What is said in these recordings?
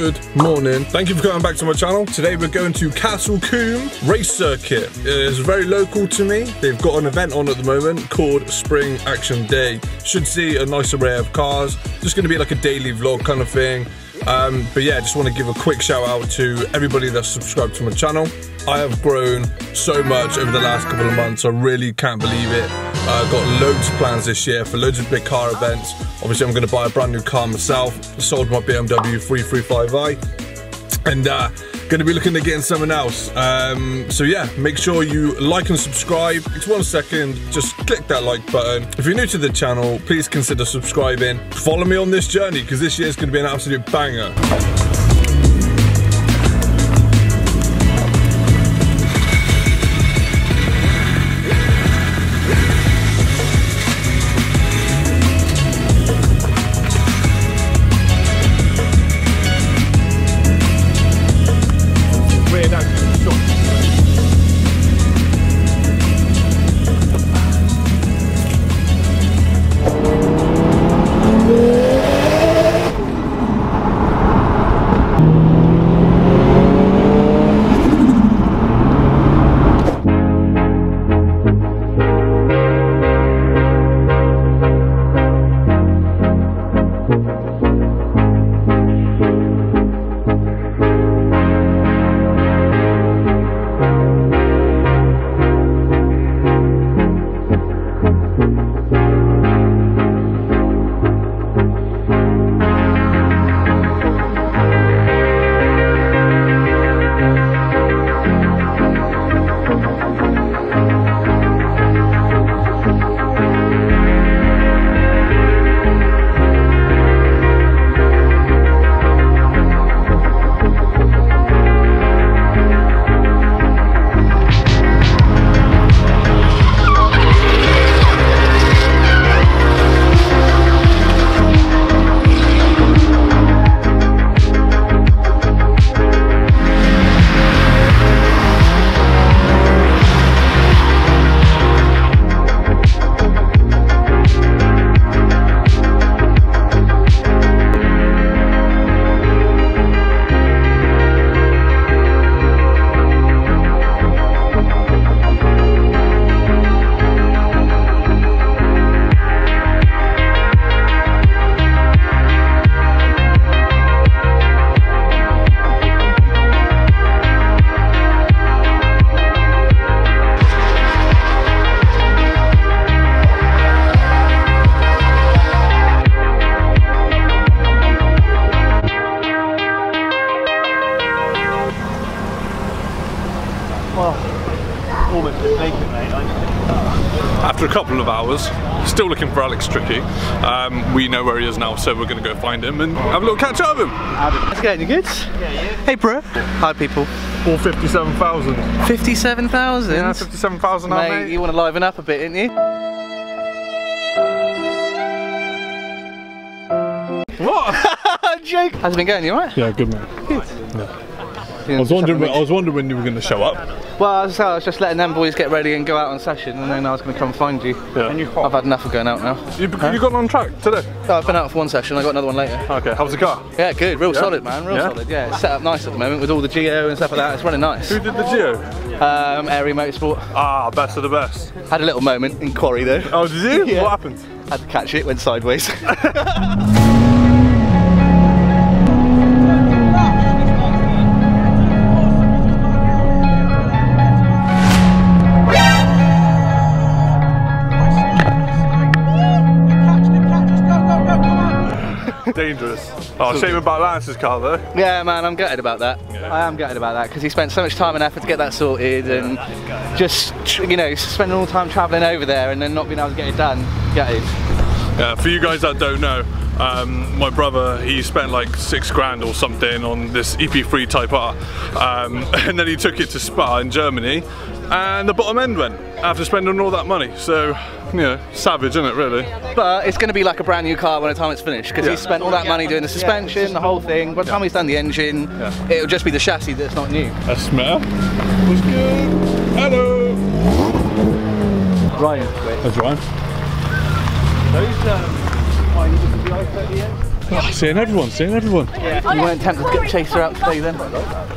Good morning. Thank you for coming back to my channel. Today we're going to Castle Combe Race Circuit. It's very local to me. They've got an event on at the moment called Spring Action Day. Should see a nice array of cars. Just going to be like a daily vlog kind of thing. But yeah, just want to give a quick shout out to everybody that's subscribed to my channel. I have grown so much over the last couple of months. I really can't believe it. I've got loads of plans this year for loads of big car events. Obviously I'm going to buy a brand new car myself. I sold my BMW 335i and going to be looking at getting something else. So yeah, make sure you like and subscribe. It's 1 second, just click that like button. If you're new to the channel, please consider subscribing. Follow me on this journey because this year is going to be an absolute banger. After a couple of hours, still looking for Alex Tricky. We know where he is now, so we're going to go find him and have a little catch up with him. How's it going? You good? Yeah, yeah. Hey, bro. Hi, people. All 57,000. 57,000? Yeah, 57,000 now, mate. You want to liven up a bit, didn't you? What? Joke. How's it been going? You alright? Yeah, good, mate. Good. Yeah. I was wondering when you were going to show up. Well, I was just letting them boys get ready and go out on session, and then I was going to come find you. Yeah. I've had enough of going out now. You got on track today? Oh, I've been out for one session, I got another one later. Okay, how's the car? Yeah, good, real solid, man, real solid. Yeah, it's set up nice at the moment with all the Geo and stuff like that. It's running nice. Who did the Geo? Airy Motorsport. Ah, best of the best. Had a little moment in quarry though. Oh, did you? Yeah. What happened? Had to catch it, went sideways. Dangerous. Oh, shame about Lance's car though. Yeah, man, I'm gutted about that. Yeah. I am gutted about that because he spent so much time and effort to get that sorted, and just, you know, spending all the time travelling over there and then not being able to get it done. Gutted. Yeah, for you guys that don't know, my brother, he spent like 6 grand or something on this EP3 Type R, and then he took it to Spa in Germany, and the bottom end went after spending all that money. So, you know, savage, isn't it, really? But it's going to be like a brand new car by the time it's finished, because he's spent all that money doing the suspension, the whole thing. By the time he's done the engine, it'll just be the chassis that's not new. That's smell. What's good? Hello. Ryan. That's Ryan. Those, why you look at the i30 yet? Oh, seeing everyone, seeing everyone. Yeah. You weren't tempted to get Chaser out today then?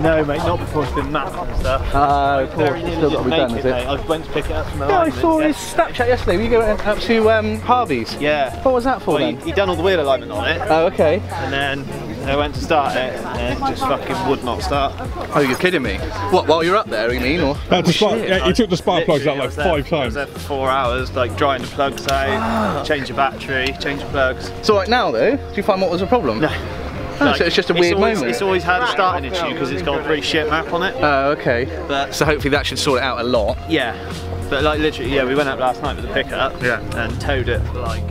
No, mate, not before it's been mapped and stuff. Of course, it's still got to be done, is it? I went to pick it up from the Yeah, I saw his Snapchat yesterday. Were you going up to Harvey's? Yeah. What was that for then? He done all the wheel alignment on it. Oh, okay. And then I went to start it and it just fucking would not start. Oh, you're kidding me? What, while you're up there, you mean? Or? Yeah, he took the spark plugs out like 5 times. I was there for 4 hours, like drying the plugs out, change the battery, change the plugs. So right now though, do you find what was the problem? No. Oh, so it's just a weird moment. It's always had a starting issue because it's got a pretty shit map on it. Oh, okay. But so hopefully that should sort it out a lot. Yeah. But like literally, yeah, we went up last night with the pickup and towed it for like...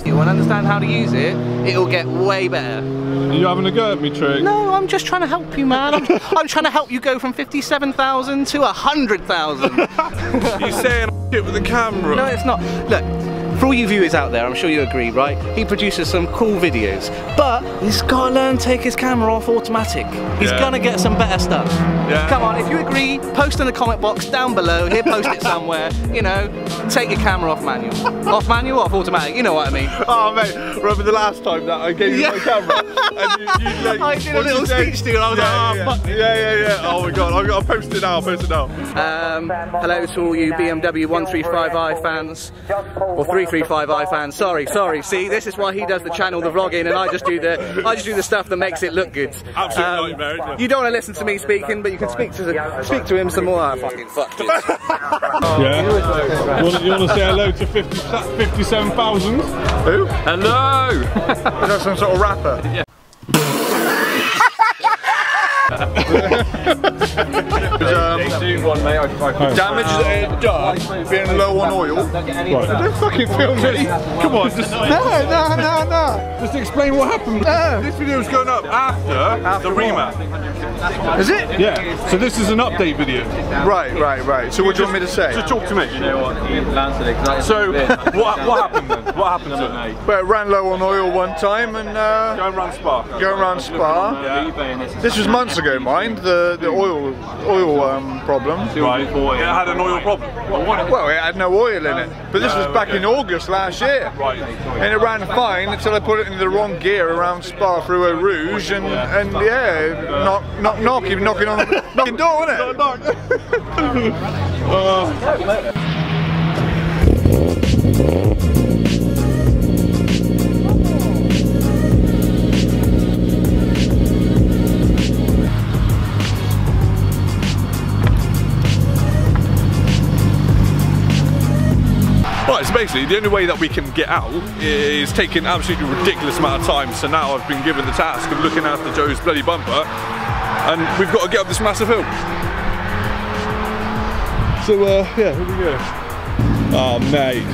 You want to understand how to use it, it'll get way better. Are you having a go at me, Trick? No, I'm just trying to help you, man. I'm trying to help you go from 57,000 to 100,000. You're saying shit with the camera. No, it's not. Look, for all you viewers out there, I'm sure you agree, right? He produces some cool videos, but he's got to learn to take his camera off automatic. He's gonna get some better stuff. Yeah. Come on, if you agree, post in the comment box down below. He'll post it somewhere. You know, take your camera off manual. Off manual, off automatic. You know what I mean? Oh mate, remember the last time that I gave you my camera and you like, I did a little speech to you and I was like, oh fuck. Yeah. Oh my god, I'll post it now. Hello to all you BMW 135i fans, or 335i fans. Sorry. See, this is why he does the channel, the vlogging, and I just do the stuff that makes it look good. Absolutely nightmare. You don't want to listen to me speaking, but you can speak to him some more. Oh, fucking fuck this. Yeah. You want to say hello to 57,000? Who? Hello! Is that some sort of rapper? Yeah. Damage done being low on oil. Right. Don't fucking film me. Come on, just no. Just explain what happened. No. This video is going up after the remap. Is it? Yeah. So this is an update video. Right. So what do you want me to say? Just talk to me. You know what? So what happened then? What happened to it? Well, it ran low on oil one time and Going round Spa. going around Spa. Yeah. This was months ago, mind, the oil problem. Right. It had an oil problem. Well, it had no oil in it. But this was back in August last year. Right. And it ran fine until I put it in the wrong gear around Spa through Eau Rouge and knocking on the knocking door, wasn't it? Right, so basically the only way that we can get out is taking an absolutely ridiculous amount of time. So now I've been given the task of looking after Joe's bloody bumper and we've got to get up this massive hill. So yeah, here we go. Oh mate,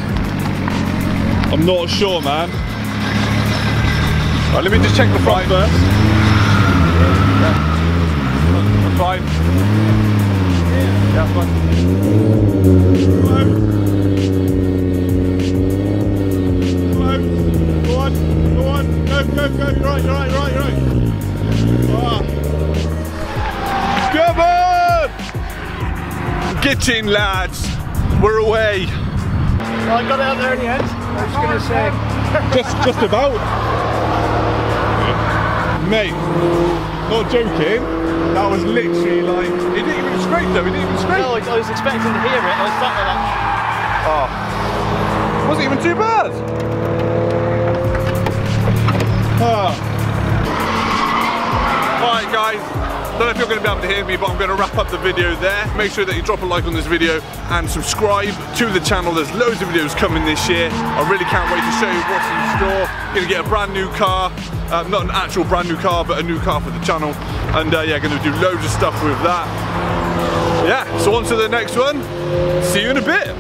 I'm not sure, man. Right, let me just check the front first. Yeah. Fine. Yeah, fine. Go, right. Come on! Get in, lads. We're away. Well, I got it out there in the end. I was going to say. Just about. Mate, not joking. That was literally like, it didn't even scrape though, No, I was expecting to hear it. I was sat there like, wasn't even too bad. Alright guys, don't know if you're going to be able to hear me, but I'm going to wrap up the video there. Make sure that you drop a like on this video and subscribe to the channel. There's loads of videos coming this year. I really can't wait to show you what's in store. Going to get a brand new car, not an actual brand new car, but a new car for the channel. And yeah, going to do loads of stuff with that. Yeah, so on to the next one. See you in a bit.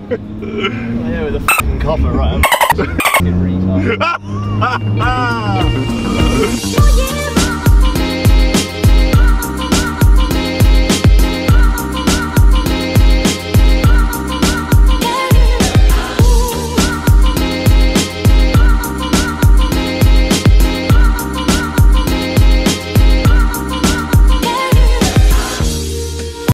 yeah, with a fucking copper, right? I'm a fucking retard.